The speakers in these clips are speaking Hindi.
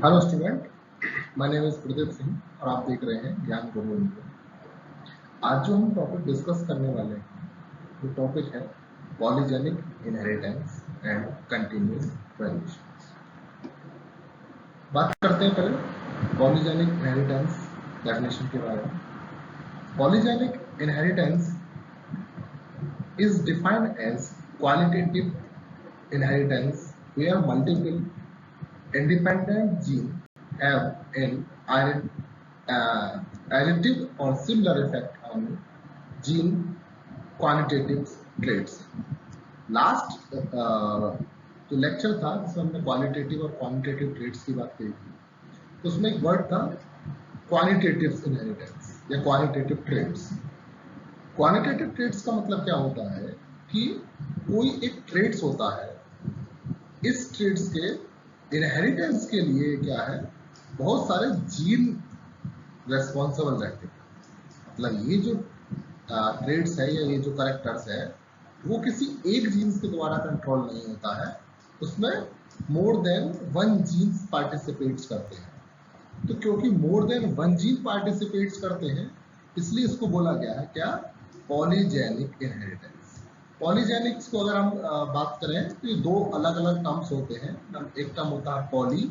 Hello student, my name is Pradeep Singh और आप देख रहे हैं ज्ञान गुरु इंडिया। आज जो हम टॉपिक डिस्कस करने वाले हैं वो टॉपिक है polygenic inheritance and continuous transition. बात करते हैं पहले पॉलीजेनिक इनहेरिटेंस डेफिनेशन के बारे में। Polygenic inheritance is defined as qualitative inheritance where multiple independent genes have an additive or similar effect on gene quantitative traits. Last जो लेक्चर था जिसमें हमने क्वालिटेटिव और क्वांटिटेटिव ट्रेट्स की बात करी थी, तो उसमें एक वर्ड था क्वालिटेटिव इनहेरिटेंस या क्वालिटेटिव ट्रेट्स। क्वालिटेटिव ट्रेट्स का मतलब क्या होता है कि कोई एक ट्रेट्स होता है, इस ट्रेट्स के इनहेरिटेंस के लिए क्या है, बहुत सारे जीन रेस्पॉन्सिबल रहते हैं। मतलब ये जो ट्रेट्स है या ये जो कैरेक्टर्स है वो किसी एक जीन्स के द्वारा कंट्रोल नहीं होता है, उसमें more than one genes participates करते हैं। तो क्योंकि more than one gene participates करते हैं इसलिए इसको बोला गया है क्या, पॉलीजेनिक इनहेरिटेंस। पॉलीजेनिक्स को अगर हम बात करें तो ये दो अलग अलग टर्म्स होते हैं। एक टर्म होता है पॉली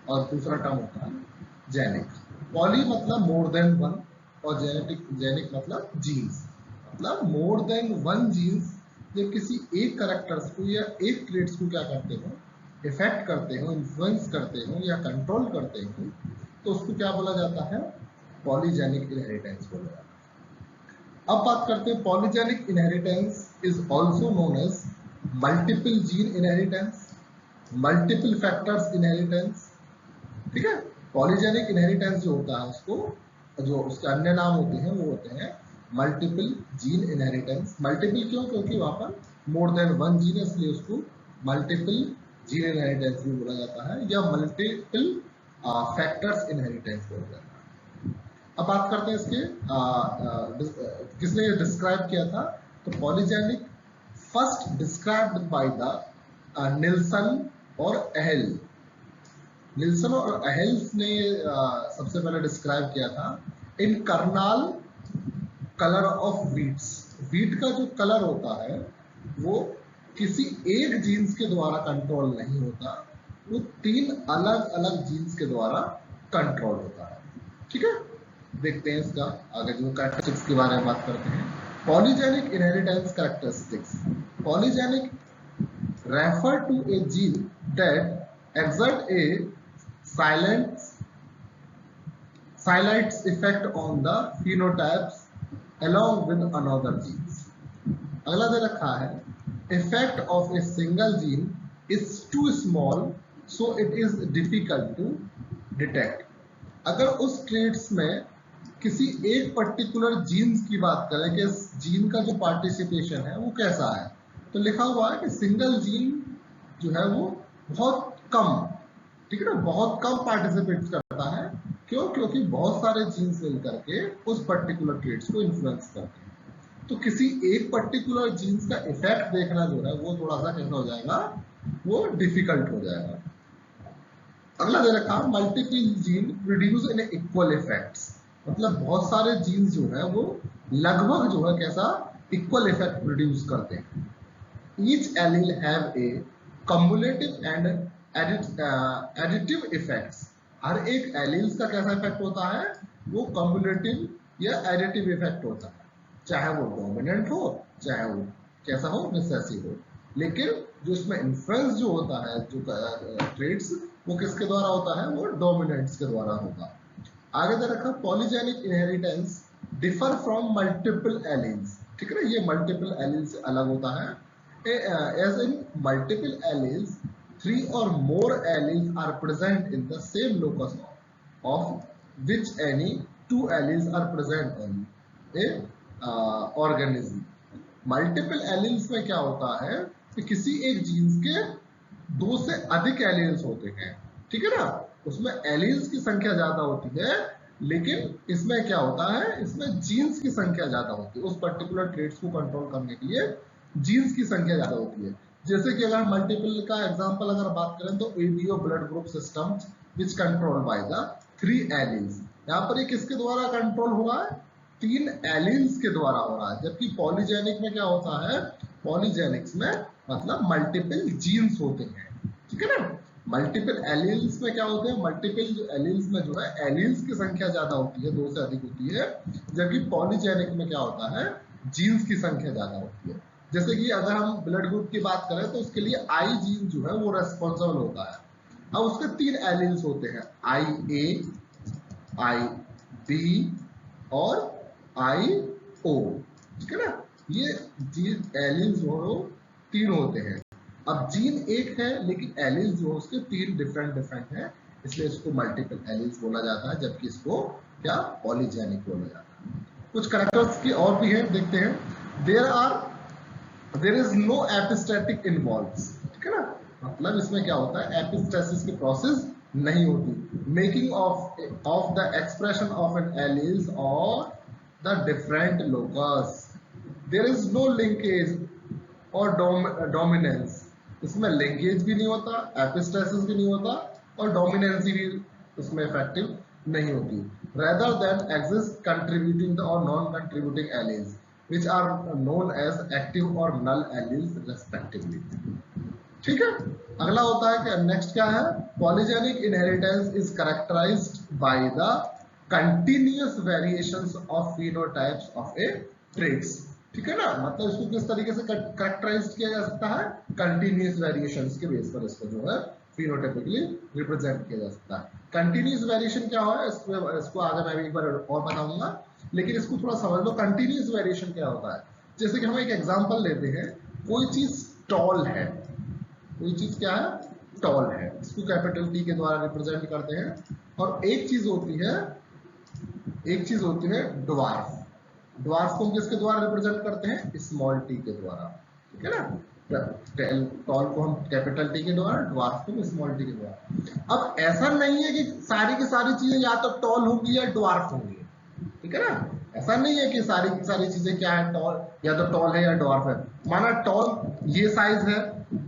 और दूसरा टर्म होता है जेनिक। पॉली मतलब मोर देन वन और जेनिक मतलब जीन्स। मतलब मोर देन वन जीन्स ये किसी एक कैरेक्टर्स को या एक ट्रेट्स को क्या करते हो, इफेक्ट करते हो, इन्फ्लुएंस करते हो या कंट्रोल करते हो, तो उसको क्या बोला जाता है, पॉलीजेनिक इनहेरिटेंस बोला जाता है। अब बात करते हैं polygenic inheritance is also known as multiple gene inheritance, multiple factors inheritance. ठीक है, पॉलीजेनिक इनहेरिटेंस जो होता है उसको जो उसके अन्य नाम होते हैं वो होते हैं मल्टीपल जीन इनहेरिटेंस। मल्टीपल क्यों, क्योंकि वहां पर मोर देन वन जीन है इसलिए उसको मल्टीपल जीन इनहेरिटेंस भी बोला जाता है या मल्टीपल फैक्टर्स इनहेरिटेंस बोला जाता है। अब बात करते हैं इसके किसने ये डिस्क्राइब किया था, तो polygenic first described by the Nilsson और एहेल। निल्सन और अहेल्स ने सबसे पहले डिस्क्राइब किया था in kernel colour of wheats. Wheat का जो कलर होता है वो किसी एक जीन्स के द्वारा कंट्रोल नहीं होता, वो तीन अलग अलग जीन्स के द्वारा कंट्रोल होता है। ठीक है, देखते हैं इसका आगे जो कैरेक्टरिस्टिक्स के बारे में बात करते हैं। Polygenic inheritance characteristics. Polygenic refer to a gene that exert a silent effect on the phenotypes along with another genes. अगला दे रखा है effect of a single gene is too small so it is difficult to detect. अगर उस ट्रेट्स में किसी एक पर्टिकुलर जीन्स की बात करें कि इस जीन का जो पार्टिसिपेशन है वो कैसा है, तो लिखा हुआ है कि सिंगल जीन जो है वो बहुत कम, ठीक है ना, बहुत कम पार्टिसिपेट करता है। क्यों, क्योंकि बहुत सारे जीन्स मिल करके उस पर्टिकुलर ट्रेट्स को इन्फ्लुएंस करते हैं। तो किसी एक पर्टिकुलर जीन्स का इफेक्ट देखना जो है वो थोड़ा सा कैसा हो जाएगा, वो डिफिकल्ट हो जाएगा। अगला दे रखा multiple gene produce in equal effects. मतलब बहुत सारे जीन्स जो है वो लगभग जो है कैसा इक्वल इफेक्ट प्रोड्यूस करते हैं। Each allele have a cumulative and additive effects. हर एक एलील्स का कैसा इफेक्ट होता है, वो कम्युलेटिव या एडिटिव इफेक्ट होता है, चाहे वो डोमिनेंट हो चाहे वो कैसा हो, रिसेसिव हो। लेकिन जो इसमें इन्फ्लुएंस जो होता है, जो ट्रेट्स, वो किसके द्वारा होता है, वो डोमिनेंट्स के द्वारा होगा। आगे दे रखा polygenic inheritance differ from multiple alleles. ठीक है ना, ये मल्टीपल एलील्स से अलग होता है। as in multiple alleles, 3 or more alleles are present in the same locus of which any 2 alleles are present in a organism. Multiple alleles में क्या होता है कि किसी एक जीन्स के 2 से अधिक एलील्स होते हैं। ठीक है ना, उसमें एलील्स की संख्या ज्यादा होती है, लेकिन इसमें क्या होता है, इसमें जीन्स की संख्या ज्यादा होती है। उस पर्टिकुलर ट्रेट्स को कंट्रोल करने के लिए जीन्स की संख्या ज्यादा होती है। जैसे कि अगर मल्टीपल का एग्जांपल अगर बात करें तो ABO blood group system which control by the 3 alleles. यहाँ पर ये किसके द्वारा कंट्रोल हो रहा है? 3 एलील्स के द्वारा हो रहा है। जबकि पॉलीजेनिक में क्या होता है? पॉलीजेनिक्स में मतलब मल्टीपल जीन्स होते हैं, ठीक है ना। मल्टीपल एलील्स में क्या होते हैं? मल्टीपल जो एलील्स में जो है एलील्स की संख्या ज्यादा होती है, 2 से अधिक होती है। जबकि पॉलीजेनिक में क्या होता है? जीन्स की संख्या ज्यादा होती है। जैसे कि अगर हम ब्लड ग्रुप की बात करें तो उसके लिए आई जीन जो है वो रेस्पॉन्सिबल होता है। अब उसके 3 एलील्स होते हैं, आई ए, आई बी और आई ओ, ठीक है ना। ये जीन एलील्स जो 3 होते हैं। अब जीन एक है लेकिन एलील्स जो उसके 3 डिफरेंट है, इसलिए इसको मल्टीपल एलील्स बोला जाता है। जबकि इसको क्या? पॉलीजेनिक बोला जाता है। कुछ कैरेक्टर्स की और भी है, देखते हैं। There is no epistatic involve, ठीक है ना। मतलब इसमें क्या होता है? एपिस्टेसिस की प्रोसेस नहीं होती। Making of the expression of an alleles और the different locus. There is no linkage और डोमिनेंस। इसमें लिंकेज भी नहीं होता, एपिस्टेसिस भी नहीं होता और डोमिनेंसी भी इसमें इफेक्टिव नहीं होती। rather than exist contributing the or non-contributing alleles which are known as active or null alleles respectively, ठीक है। अगला होता है कि नेक्स्ट क्या है? Polygenic inheritance is characterized by the continuous variations of phenotypes of a traits, ठीक है ना। मतलब इसको किस तरीके से कैरेक्टराइज किया जा सकता है? कंटिन्यूअस वेरिएशंस के बेस पर इसको जो है फिनोटाइपिकली रिप्रेजेंट किया जा सकता है। कंटिन्यूअस वेरिएशन क्या है इसको आगे मैं भी एक बार और बताऊंगा, लेकिन इसको थोड़ा समझ लो। कंटिन्यूअस वेरिएशन क्या होता है? जैसे कि हम एक एग्जांपल लेते हैं, कोई चीज टॉल है, कोई चीज क्या है? टॉल है, इसको कैपिटल टी के द्वारा रिप्रेजेंट करते हैं। और एक चीज होती है ड्वार्फ। ड्वार्फ को हम किसके द्वारा रिप्रेजेंट करते हैं? स्मॉल टी के द्वारा, ठीक है ना। टॉल को हम कैपिटल टी के द्वारा, ड्वार्फ को स्मॉल टी के द्वारा। अब ऐसा नहीं है कि सारी की सारी चीजें या तो टॉल होंगी या ड्वार्फ होंगी, ठीक है ना। ऐसा नहीं है कि सारी की सारी चीजें क्या है? टॉल या तो टॉल है या ड्वार्फ है। माना टॉल ये साइज है,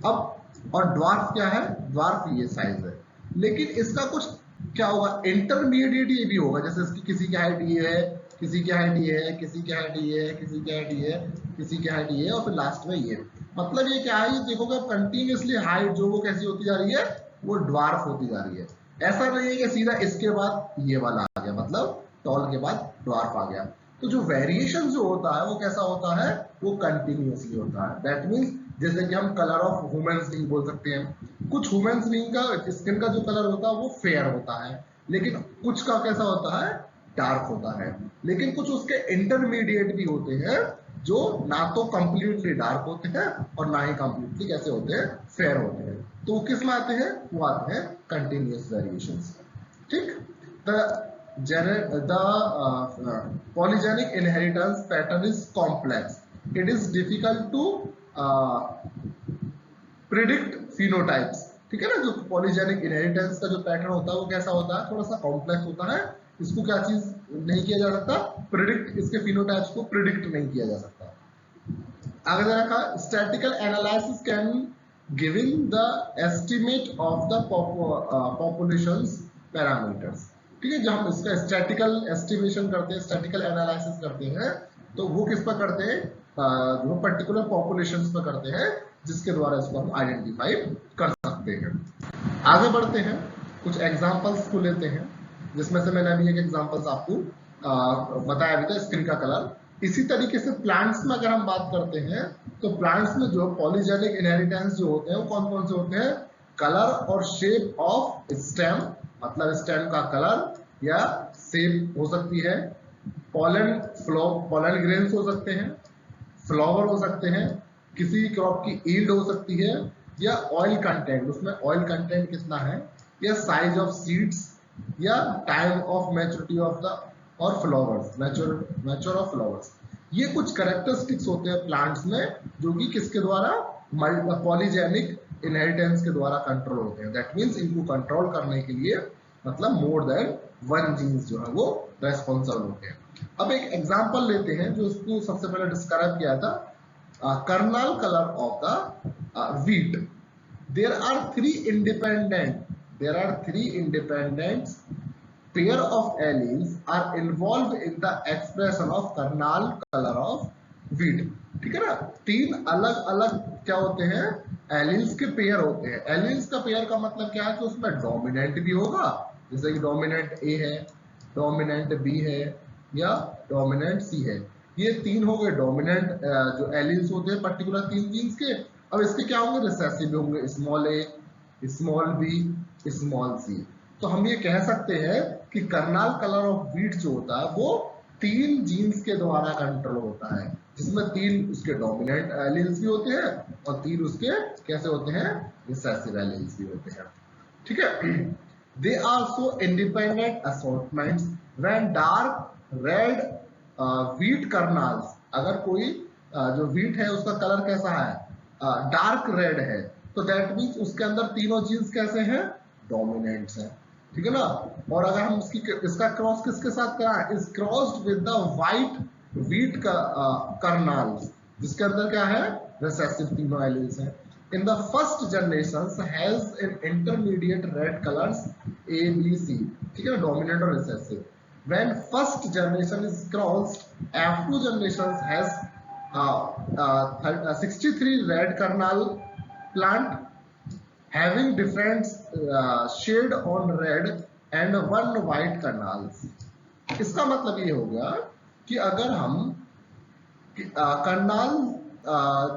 अब और ड्वार्फ क्या है? ड्वार्फ ये साइज है। लेकिन इसका कुछ क्या होगा? इंटरमीडिएट ये भी होगा। जैसे इसकी किसी की हाइट ये है, किसी की हाइट ये है, किसी की हाइट ये है, किसी की हाइट ये है, किसी की हाइट ये है और फिर लास्ट में ये। मतलब ये क्या है? ये देखोगे कंटिन्यूअसली हाइट जो वो कैसी होती जा रही है? वो ड्वार्फ होती जा रही है। ऐसा नहीं है कि सीधा इसके बाद ये वाला आ गया, मतलब टॉल के बाद ड्वार्फ आ गया। तो जो वेरिएशन जो होता है वो कैसा होता है? वो कंटिन्यूअसली होता है। दैट मीन्स जैसे कि हम कलर ऑफ ह्यूमन्स बीइंग बोल सकते हैं। कुछ ह्यूमन्स बीइंग का स्किन का जो कलर होता है वो फेयर होता है, लेकिन कुछ का कैसा होता है? डार्क होता है। लेकिन कुछ उसके इंटरमीडिएट भी होते हैं जो ना तो कंप्लीटली डार्क होते हैं और ना ही कंप्लीटली कैसे होते हैं? फेयर होते हैं। तो वो किस में आते हैं? वो आते हैं कंटिन्यूअस वेरिएशंस, ठीक। The polygenic inheritance pattern is complex. It is difficult to predict phenotypes, ठीक है ना। जो पॉलीजेनिक इनहेरिटेंस का जो पैटर्न होता है वो कैसा होता है? थोड़ा सा कॉम्प्लेक्स होता है। इसको क्या चीज नहीं किया जा सकता? प्रिडिक्ट, इसके फिनोटाइप्स को प्रिडिक्ट नहीं किया जा सकता। आगे जरा का statistical analysis can giving the estimate of the populations parameters, ठीक है। जब हम इसका स्टैटिकल एस्टिमेशन करते हैं, स्टैटिकल एनालिसिस करते हैं, तो वो किस पर करते हैं? जो पर्टिकुलर पॉपुलेशंस पर करते हैं, जिसके द्वारा इसको हम आइडेंटिफाई कर सकते हैं। आगे बढ़ते हैं, कुछ एग्जांपल्स को लेते हैं, जिसमें से मैंने अभी एक एग्जांपल्स आपको बताया भी था, स्किन का कलर। इसी तरीके से प्लांट्स में अगर हम बात करते हैं, तो प्लांट्स में जो पॉलीजेनिक इनहेरिटेंस जो होते हैं वो कौन कौन से होते हैं? कलर और शेप ऑफ स्टेम, मतलब स्टेम का कलर या शेप हो सकती है। पॉलन ग्रेन्स हो सकते हैं, फ्लावर हो सकते हैं, किसी क्रॉप की ईल्ड हो सकती है, या ऑयल कंटेंट, उसमें ऑयल कंटेंट कितना है, या साइज ऑफ सीड्स, या time of maturity of the और फ्लावर्स, मैच्योर ऑफ फ्लावर्स। ये कुछ कैरेक्टरिस्टिक्स होते हैं प्लांट्स में जो कि किसके द्वारा? पॉलीजेनिक इनहेरिटेंस के द्वारा कंट्रोल होते हैं। दैट मींस इनको कंट्रोल करने के लिए मतलब मोर देन वन जीन्स जो है वो रेस्पॉन्सिबल होते हैं। अब एक एग्जांपल लेते हैं जो इसको सबसे पहले डिस्क्राइब किया था, kernel color of the wheat. There are 3 independent there are 3 independent pair of alleles are involved in the expression of kernel color of wheat. ठीक है ना, 3 अलग अलग क्या होते हैं, एलिल्स के पेयर होते हैं। एलिल्स का पेयर का मतलब क्या है कि उसमें डोमिनेंट भी होगा, जैसे कि डोमिनेंट ए है, डोमिनेंट बी है या डोमिनेंट सी है। ये 3 हो गए डोमिनेंट जो एलिल्स होते हैं पर्टिकुलर 3 जीन्स के। अब इसके क्या होंगे, रिसेसिव होंगे, small A, small B, small C. तो हम ये कह सकते हैं कि कर्नल कलर ऑफ व्हीट जो होता है वो 3 जीन्स के द्वारा कंट्रोल होता है, जिसमें 3 उसके डोमिनेंट एलील्स भी होते हैं और 3 उसके कैसे होते हैं, रिसेसिव एलील्स भी होते हैं। ठीक है। They also independent assortments when dark red wheat kernels, अगर कोई जो व्हीट है उसका कलर कैसा है, डार्क रेड है, तो दैट मीन्स उसके अंदर तीनों जीन्स कैसे हैं, डोमिनेंट्स हैं। ठीक है ना। और अगर हम इसका क्रॉस किसके साथ कराएं, is crossed with the white wheat का कर्नल्स, जिसके अंदर क्या है, रिसेसिव तीनों एलील्स हैं। In the first generations has an intermediate red colors A, B, C, ठीक है, dominant और recessive. When first generation is crossed, F2 generations has 63 red kernel plant having different shade on red and 1 white kernels. इसका मतलब ये हो गया कि अगर हम कर्नल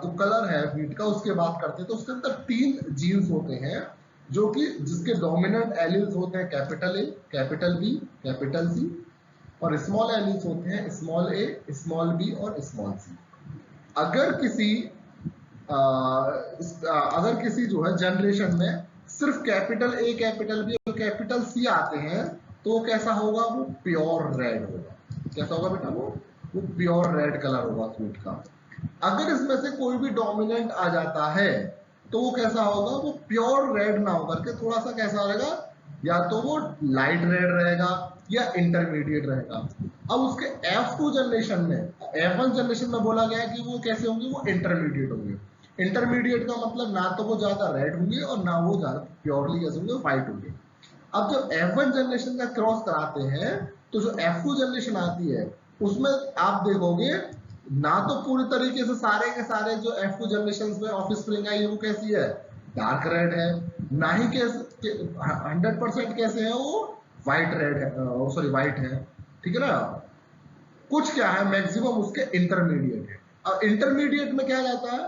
जो कलर है व्हीट का उसके बात करते हैं तो उसके अंदर 3 जीन्स होते हैं जो कि जिसके डोमिनेंट एलील्स होते हैं capital A, capital B, capital C, और स्मॉल एलील्स होते हैं स्मॉल ए, स्मॉल बी और स्मॉल सी। अगर किसी जो है जनरेशन में सिर्फ कैपिटल ए, कैपिटल बी और कैपिटल सी आते हैं तो वो कैसा होगा, वो प्योर रेड होगा। कैसा होगा बेटा, वो प्योर रेड कलर होगा फ्रूट का। अगर इसमें से कोई भी डोमिनेंट आ जाता है तो वो कैसा होगा, वो प्योर रेड ना होकर के थोड़ा सा कैसा रहेगा, या तो वो लाइट रेड रहेगा या इंटरमीडिएट रहेगा। अब उसके F2 जनरेशन में, F1 जनरेशन में बोला गया कि वो कैसे होंगे, वो इंटरमीडिएट होंगे। इंटरमीडिएट का मतलब ना तो वो ज्यादा रेड होंगे और ना वो ज्यादा प्योरली कैसे होंगे, व्हाइट होंगे। अब जब F1 जनरेशन का क्रॉस कराते हैं तो जो F2 जनरेशन आती है उसमें आप देखोगे ना तो पूरी तरीके से सारे के सारे जो F2 जनरेशन में ऑफस्प्रिंग आई है वो कैसी है, डार्क रेड है, ना ही कैसे 100% कैसे है, वो व्हाइट रेड है, सॉरी व्हाइट है। ठीक है ना। कुछ क्या है, मैक्सिमम उसके इंटरमीडिएट है। अब इंटरमीडिएट में क्या जाता है,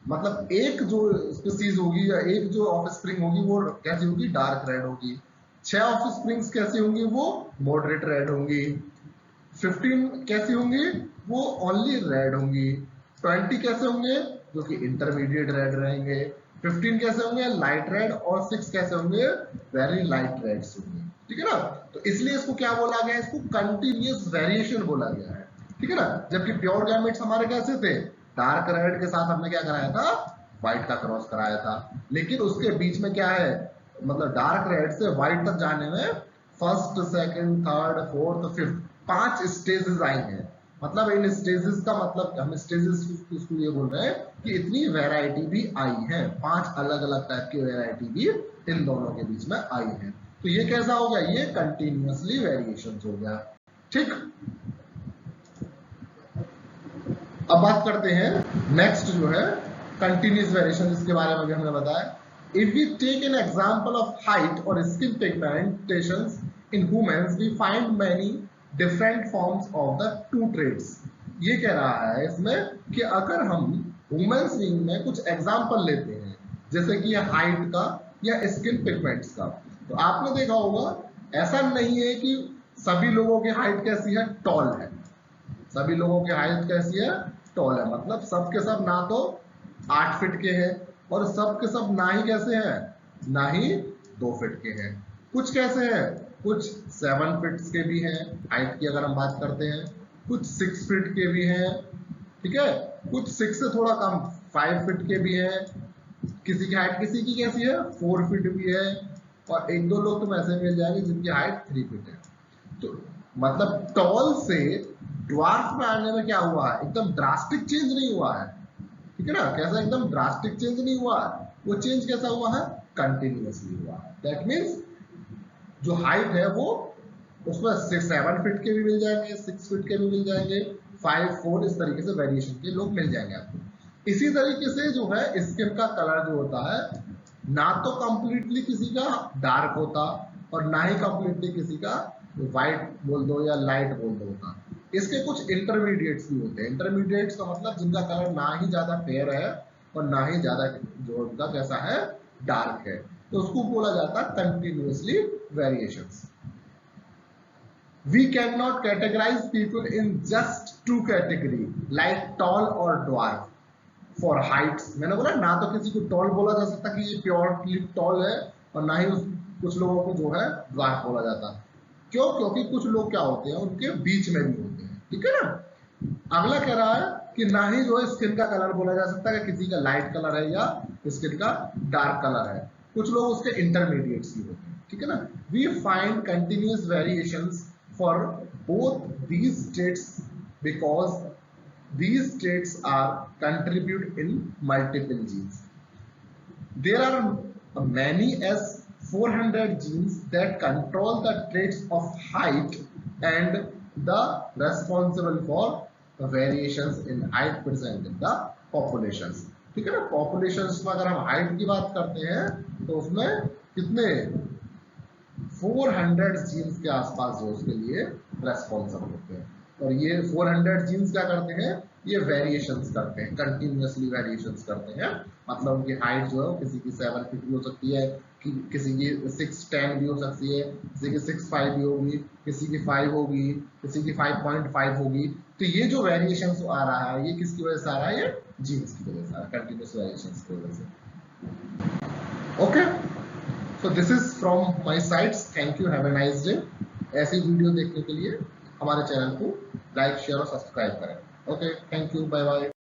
मतलब एक जो स्पीसीज होगी या एक जो ऑफस्प्रिंग होगी वो कैसी होगी, डार्क रेड होगी। 6 ऑफस्प्रिंग्स कैसी होंगी, वो मॉडरेट रेड होंगी। 15 कैसी होंगी, वो ओनली रेड होंगी। 20 कैसे होंगे, जो कि इंटरमीडिएट रेड रहेंगे। 15 कैसे होंगे, लाइट रेड, और 6 कैसे होंगे, वेरी लाइट रेड्स होंगे। ठीक है ना। तो इसलिए इसको क्या बोला गया, इसको कंटिन्यूअस वेरिएशन बोला गया है। ठीक है ना। जबकि प्योर गैमेट्स हमारे कैसे थे, डार्क रेड के साथ हमने क्या कराया था, व्हाइट का क्रॉस कराया था। लेकिन उसके बीच में क्या है, मतलब डार्क रेड से व्हाइट तक जाने में first, second, third, fourth, fifth 5 stages आई हैं। मतलब इन स्टेजेस का मतलब हम स्टेजेस इसको ये बोल रहे हैं कि इतनी वैरायटी भी आई है, 5 अलग अलग टाइप की वैरायटी भी इन दोनों के बीच में आई है। तो ये कैसा हो गया, ये कंटिन्यूअसली वेरिएशन हो गया। ठीक। अब बात करते हैं नेक्स्ट जो है कंटिन्यूअस वेरिएशन, जिसके बारे में भी हमने बताया। If we take an example of height और skin pigmentations in humans we find many different forms of the 2 traits. ये कह रहा है इसमें कि अगर हम ह्यूमंस बीइंग में कुछ एग्जांपल लेते हैं, जैसे कि हाइट का या स्किन पिगमेंट्स का, तो आपने देखा होगा ऐसा नहीं है कि सभी लोगों की हाइट कैसी है, टॉल है। सभी लोगों की हाइट कैसी है, टॉल है। मतलब सब के सब ना तो 8 फीट के हैं और सब के सब ना ही कैसे हैं, ना ही 2 फीट के हैं। कुछ कैसे हैं, कुछ 7 फीट के भी हैं हाइट की अगर हम बात करते हैं, कुछ 6 फीट के भी हैं। ठीक है। कुछ 6 से थोड़ा कम 5 फीट के भी हैं। किसी की हाइट किसी की कैसी है, 4 फीट भी है, और 1-2 लोग तो ऐसे मिल जाएंगे जिनकी हाइट 3 फीट है। तो मतलब टॉल से ड्वार्फ में आने में क्या हुआ है, एकदम ड्रास्टिक चेंज नहीं हुआ है। ठीक है ना। कैसा एकदम ड्रास्टिक चेंज नहीं हुआ है, वो चेंज कैसा हुआ है, कंटिन्यूअसली हुआ है। दैट मीन्स जो हाइट है वो उसमें 7 फीट के भी मिल जाएंगे, 6 फीट के भी मिल जाएंगे, 5, 4 इस तरीके से वेरिएशन के लोग मिल जाएंगे आपको। इसी तरीके से जो है स्किन का कलर जो होता है ना तो कंप्लीटली किसी का डार्क होता और ना ही कंप्लीटली किसी का व्हाइट बोल दो या लाइट बोल दो होता। इसके कुछ इंटरमीडिएट्स भी होते हैं। इंटरमीडिएट्स का मतलब जिनका कलर ना ही ज्यादा फेयर है और ना ही ज्यादा जो उनका कैसा है डार्क है, तो उसको बोला जाता है continuously variations. We cannot categorize people in just two category like tall or dwarf for heights। मैंने बोला ना तो किसी को टॉल बोला जा सकता कि ये प्योरली टॉल है और ना ही कुछ लोगों को जो है ड्वार्फ बोला जाता। क्यों? क्योंकि कुछ लोग क्या होते हैं उनके बीच में भी होते हैं, ठीक है ना। अगला कह रहा है कि ना ही जो है स्किन का कलर बोला जा सकता है कि किसी का लाइट कलर है या स्किन का डार्क कलर है। कुछ लोग उसके इंटरमीडिएट्स भी होते हैं, ठीक है ना। We find continuous variations for both these states because these states are contribute in multiple genes. There are many as 400 genes that control the traits of height and the responsible for variations in height present in the populations। ठीक है ना। populations में अगर हम height की बात करते हैं तो उसमें कितने 400 जीन्स के आसपास जो उसके लिए रेस्पॉन्सिबल होते हैं। और ये 400 जीन्स क्या करते हैं, ये वेरिएशंस करते हैं, कंटिन्यूअसली वेरिएशंस करते हैं। मतलब उनकी हाइट जो है किसी की 7 फीट भी हो सकती है, किसी की 6'10" भी हो सकती है, किसी की 6'5" भी होगी, किसी की 5 होगी, किसी की 5.5 होगी। तो ये जो वेरिएशंस आ रहा है ये किसकी वजह से आ रहा है, ये जीन्स की वजह से आ रहा है, कंटिन्यूअस वेरिएशंस की वजह से। Okay, so this is from my sides, thank you, have a nice day। ऐसी वीडियो देखने के लिए हमारे चैनल को लाइक शेयर और सब्सक्राइब करें। Okay, thank you, bye bye.